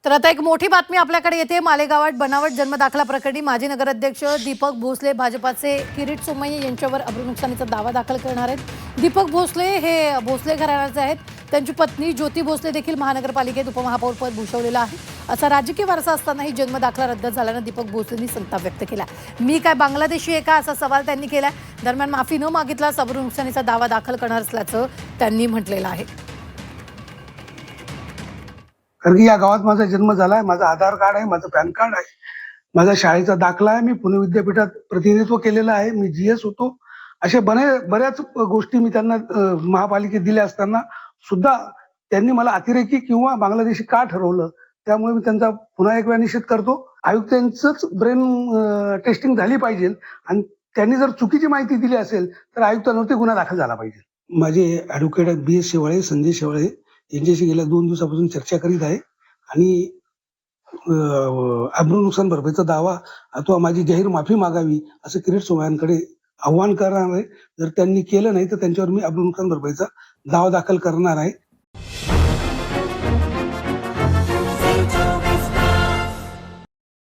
तर आता एक मोठी बातमी आपल्याकडे येते। मालेगावात बनावट जन्मदाखला प्रकरणी माजी नगराध्यक्ष दीपक भोसले भाजपाचे किरीट सोमय्या यांच्यावर अब्रुनुकसानीचा दावा दाखल करणार आहेत। दीपक भोसले हे भोसले घराण्याचे आहेत। त्यांची पत्नी ज्योती भोसले देखील महानगरपालिकेत उपमहापौर पद भूषवलेलं आहे। असा राजकीय वारसा असतानाही जन्मदाखला रद्द झाल्यानं दीपक भोसलेंनी संताप व्यक्त केला। मी काय बांगलादेशी आहे का असा सवाल त्यांनी केला। दरम्यान माफी न मागितल्यास अब्रुनुकसानीचा दावा दाखल करणार असल्याचं त्यांनी म्हटलेलं आहे। कारण की या गावात माझा जन्म झालाय, माझं आधार कार्ड आहे, माझं पॅन कार्ड आहे, माझा शाळेचा दाखला आहे, मी पुणे विद्यापीठात प्रतिनिधित्व केलेलं आहे, मी जीएस होतो। अशा बऱ्याच गोष्टी मी त्यांना महापालिकेत दिल्या असताना सुद्धा त्यांनी मला अतिरेकी किंवा बांगलादेशी का ठरवलं, त्यामुळे मी त्यांचा पुन्हा एक वेळा निषेध करतो। आयुक्तांचंच ब्रेन टेस्टिंग झाली पाहिजे आणि त्यांनी जर चुकीची माहिती दिली असेल तर आयुक्तांवरती गुन्हा दाखल झाला पाहिजे। माझे ॲडव्होकेट BS शेवाळे, संजय शेवाळे यांच्याशी गेल्या 2 दिवसापासून चर्चा करीत आहे आणि अब्रुनुकसान भरपाईचा दावा अथवा माझी जाहीर माफी मागावी असं किरीट सोमय्यांकडे आव्हान करणार आहे। जर त्यांनी केलं नाही तर त्यांच्यावर मी अब्रुनुकसान भरपाईचा दावा दाखल करणार आहे।